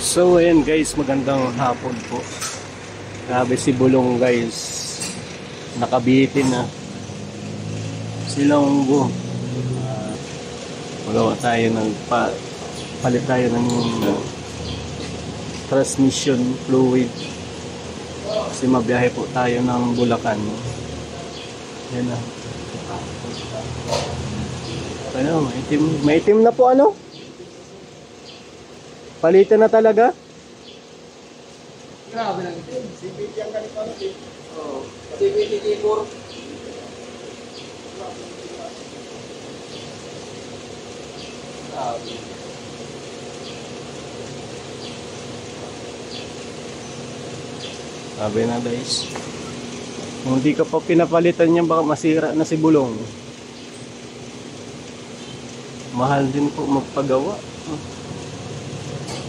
So ayan guys, magandang hapon po. Grabe si Bulong guys, nakabitin na Silonggo. Magawa tayo ng palit tayo ng transmission fluid kasi mabiyahe po tayo ng Bulacan. Yan na. Ano, maitim na po ano? Palitan na talaga? Grabe lang ito. CVT ang ganito ano din. Oo. CVT keyboard. Grabe. Sabi na guys. Kung hindi ka pa pinapalitan niya, baka masira na si Bulong. Mahal din po magpagawa.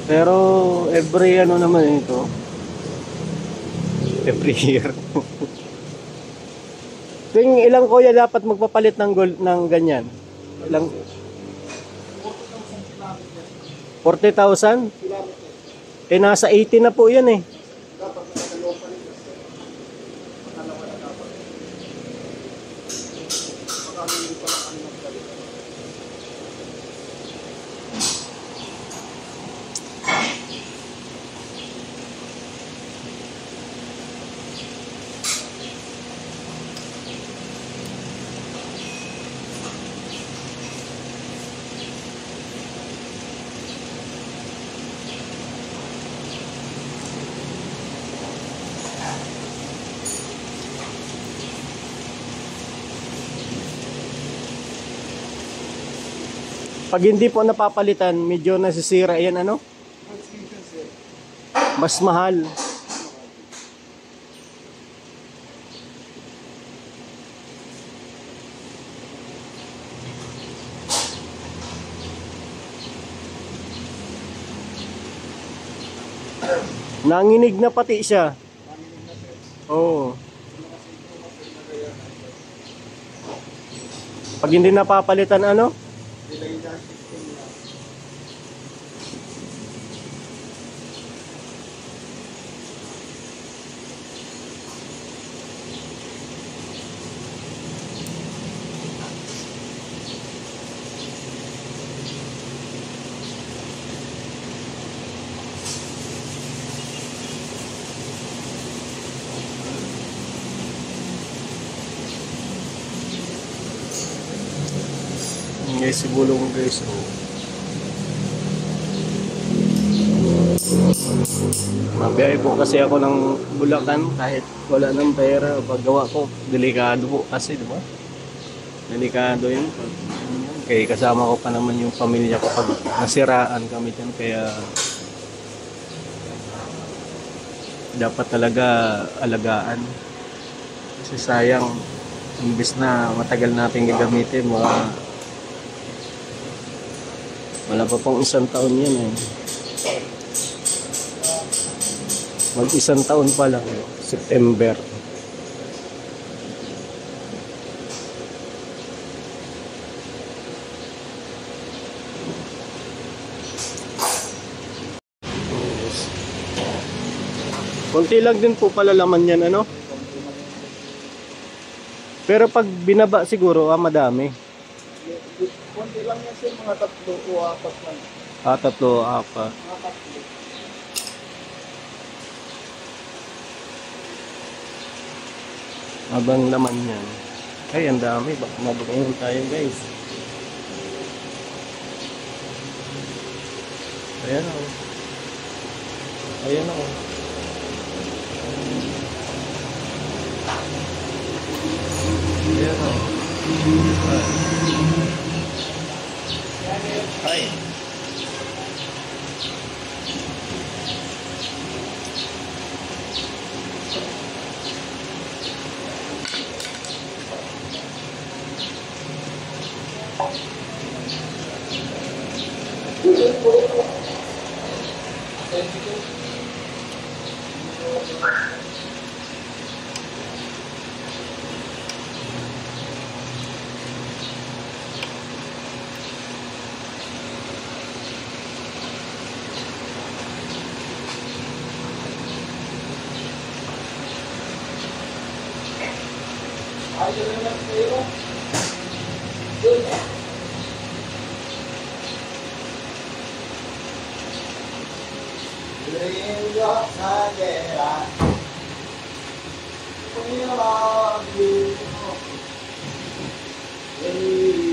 Pero every ano naman ito, every year. Ting ilang kuya dapat magpapalit ng gold ng ganyan? Ilang 40,000? Eh nasa 80 na po 'yan eh. Pag hindi po napapalitan, medyo nasisira yan ano? Mas mahal. Nanginig na pati siya. Oo. Pag hindi napapalitan ano? Guys, si Bulong guys. Mabiyahe po kasi ako ng Bulacan kahit wala ng pera. Paggawa ko, delikado po kasi, di ba? Delikado yun. Kaya kasama ko pa naman yung pamilya ko pag nasiraan kami dyan. Kaya dapat talaga alagaan. Kasi sayang, imbis na matagal natin gagamitin, wala pa pong isang taon yan eh. Mag isang taon pa lang, September. Konti lang din po pala laman yan ano. Pero pag binaba siguro madami. Konti lang yan sir, mga 3 o 4 lang. 3 o 4. Mga 3. Abang laman yan. Ay, ang dami. Baka mabukayin tayo guys. Ayan o. Ayan o. Ayan o. Ay. Ayaw naman kayo. Doon eh. Ringo sa gera. We love you. Baby.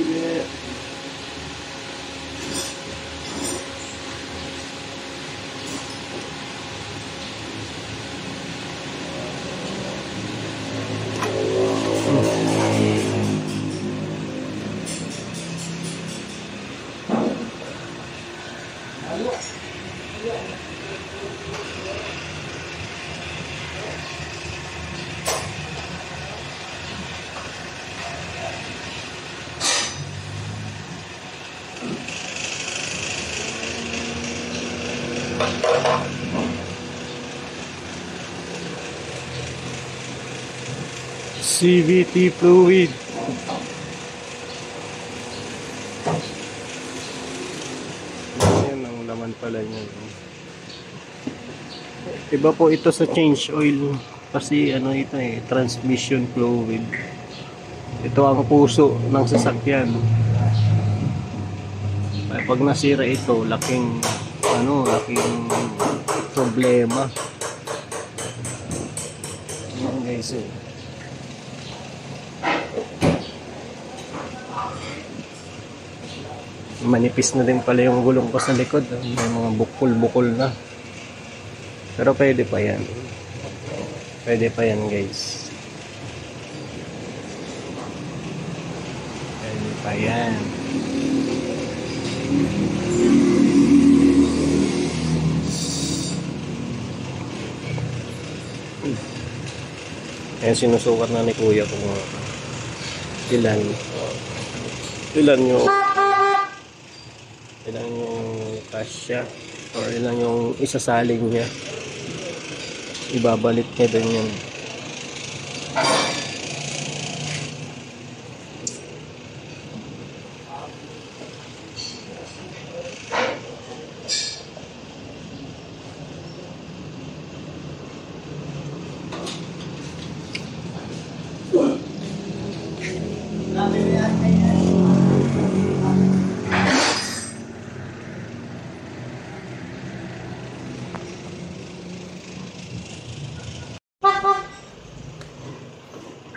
CVT fluid. Yan ang laman pala niya. Iba po ito sa change oil kasi ano ito transmission fluid. Ito ang puso ng sasakyan. Pag nasira ito, laking problema. Yan guys manipis na din pala yung gulong ko sa likod. May mga bukol-bukol na. Pero pwede pa yan. Pwede pa yan guys. Pwede pa yan. Ayan sinusukat na ni kuya kung ilan yung kasya or ilan yung isasaling niya, ibabalik niya din yun.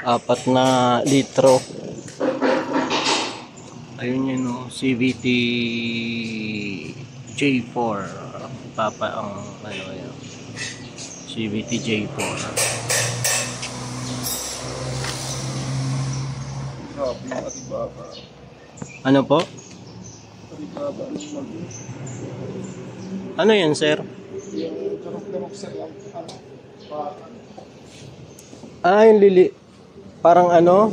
Apat na litro. Ayun yun CVT J4. Papa ang yun. CVT J4. Grabe yung atibaba. Ano po? Atibaba ng mag. Ano yan sir? Yung karok-karok sa lang. Yung lili. Parang ano?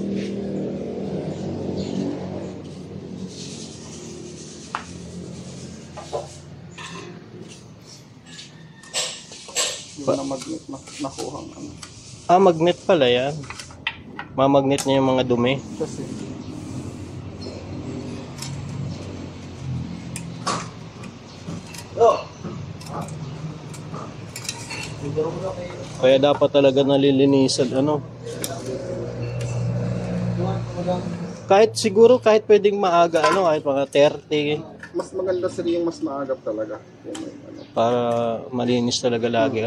Yung na magnet nakuhang ano. Magnet pala yan. Mamagnet niya yung mga dumi. Kasi Kaya dapat talaga nalilinisan kahit siguro kahit pwedeng maaga kahit mga 30 mas maganda sir yung mas maagap talaga. Kung may ano. para malinis talaga lagi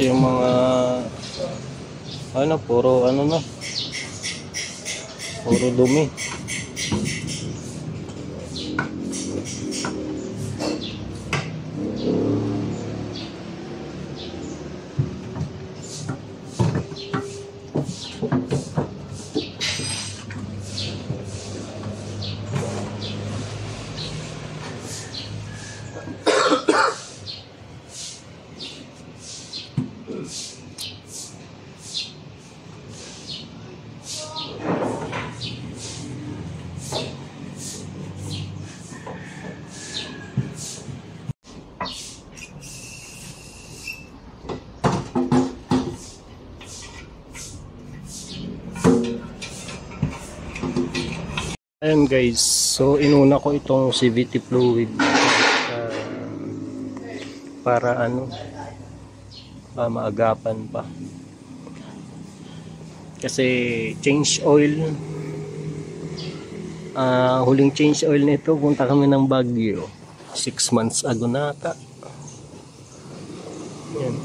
kasi yung mga puro puro dumi. Ayan guys, so inuna ko itong CVT fluid para maagapan pa. Kasi change oil, huling change oil nito, punta kami ng Baguio 6 months ago na ata. Yan.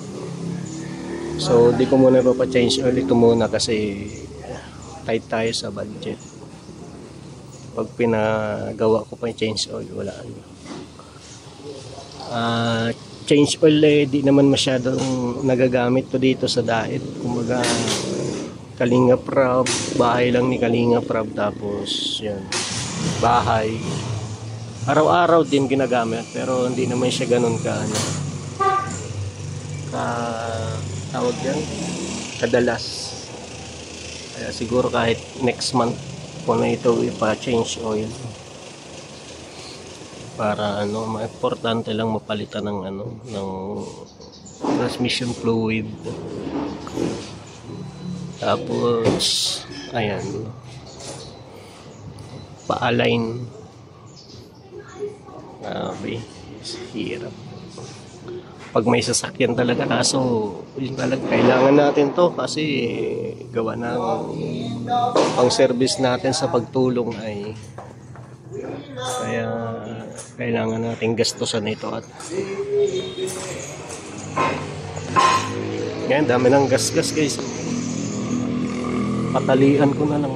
So di ko muna pa-change oil ito muna kasi tight tayo sa budget. Pag pinagawa ko pa yung change oil, wala change oil di naman masyadong nagagamit to dito sa diet. Kumaga Kalinga Prab, bahay lang ni Kalinga Prab, tapos yan, bahay araw-araw din ginagamit, pero hindi naman siya ganun tawag yan, kadalas. Kaya siguro kahit next month ko na ito ipa-change oil para importante lang mapalitan ng transmission fluid. Tapos ayan, pa-align. Grabe, hirap pag may sasakyan talaga, kaso yun talaga, kailangan natin to kasi gawa ng pang service natin sa pagtulong ay kaya kailangan natin gastusan ito. At ngayon dami ng gas guys, patalian ko na lang.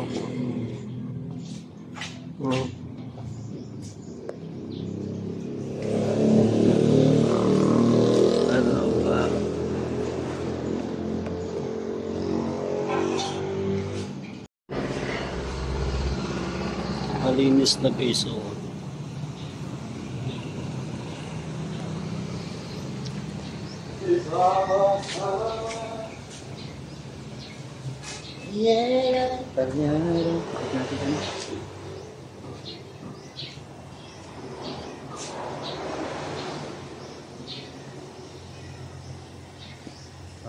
Malinis na guys. Yeah,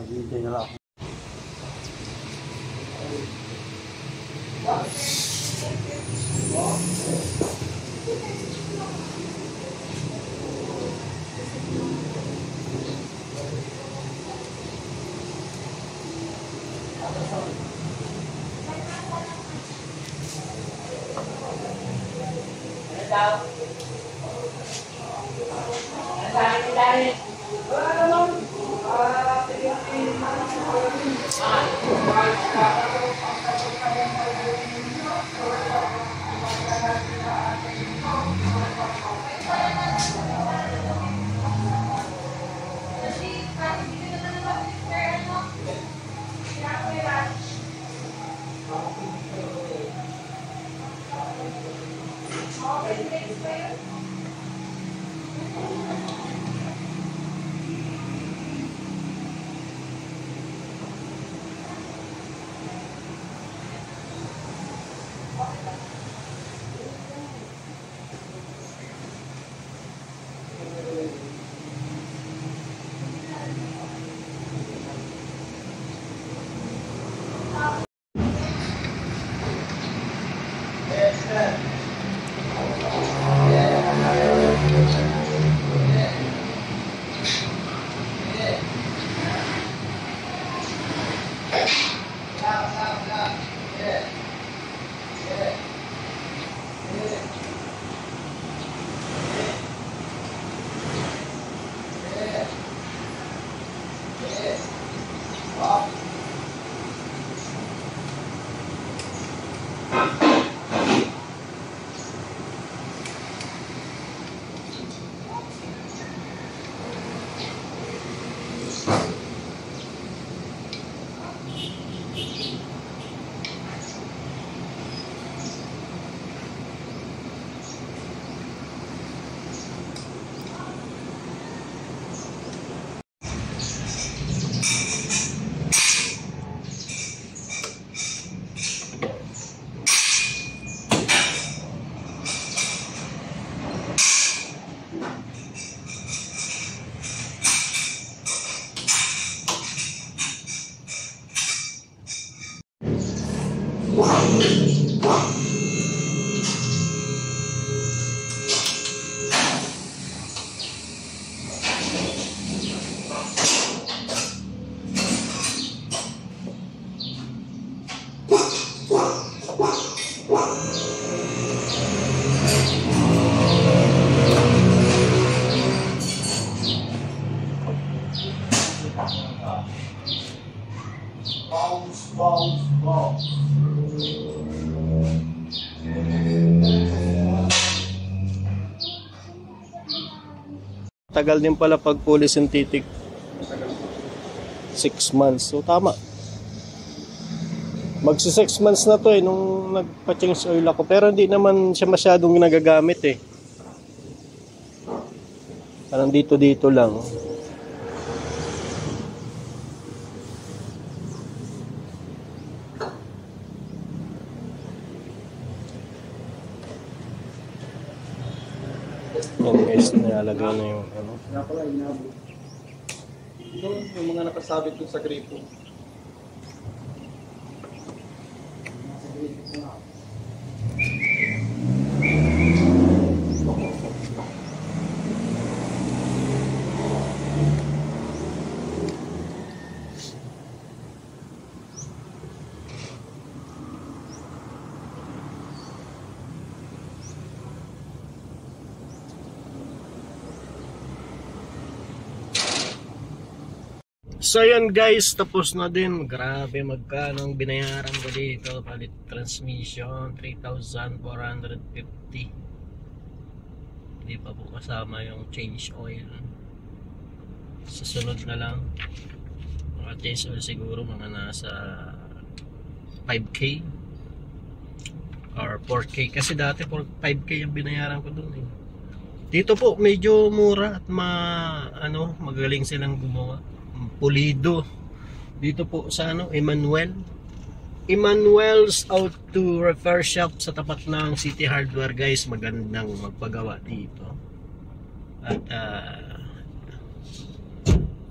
paghihintay na lang. Bounce, bounce, bounce. Tagal din pala pag fully synthetic. 6 months. So tama. Magsi 6 months na to nung nagpa-change oil ako. Pero hindi naman siya masyadong nagagamit Parang dito lang. Yan guys, nilalagay na yung ano. Kaya pala, inabot. Ito, yung mga nakasabit dun sa gripo. Nasa gripo ko nga. So yan guys, tapos na din. Grabe, magkano ang binayaran ko dito. Palit transmission, 3,450. Hindi pa po kasama yung change oil. Susunod na lang. Mga change oil siguro mga nasa 5K or 4K. Kasi dati 5K yung binayaran ko dun Dito po medyo mura at magaling silang gumawa. Pulido dito po sa Emmanuel's Auto Repair Shop sa tapat ng City Hardware guys. Magandang magpagawa dito at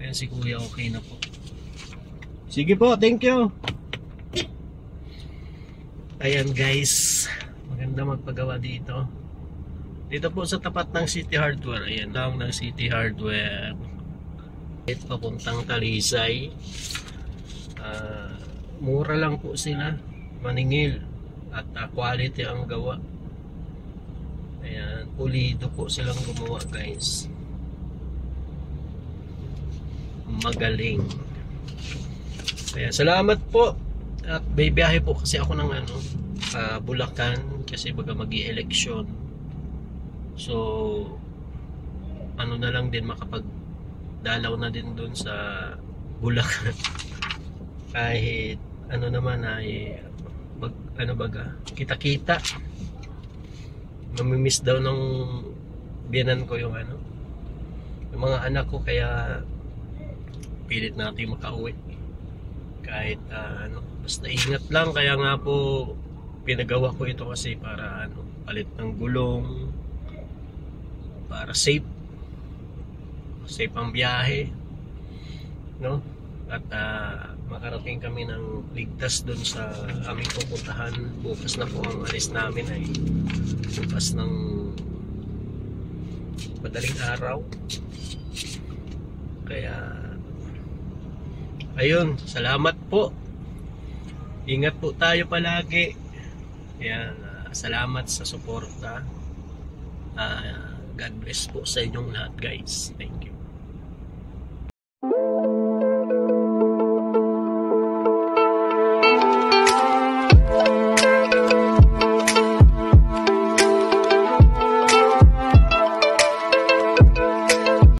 ayan si kuya, okay na po. Sige po, thank you. Ayan guys, maganda magpagawa dito po sa tapat ng City Hardware. Ayan lang ng City Hardware papuntang Talisay. Mura lang po sila, maningil at quality ang gawa. Ayan, pulido po silang gumawa guys, magaling. Kaya salamat po. At may biyahe po kasi ako ng Bulacan kasi baga mag-i-election. So na lang din makapagdalaw na din doon sa Bulacan. Kahit naman ay kita-kita. Mamimiss daw ng biyanan ko yung mga anak ko, kaya pilit natin makauwi. Kahit basta ingat lang. Kaya nga po pinagawa ko ito kasi para palit ng gulong, para safe ang biyahe, no? At makarating kami ng ligtas doon sa aming pupuntahan. Bukas na po ang alis namin, ay bukas ng madaling araw. Kaya ayun, salamat po. Ingat po tayo palagi. Ayan, salamat sa suporta. God bless po sa inyong lahat guys. Thank you.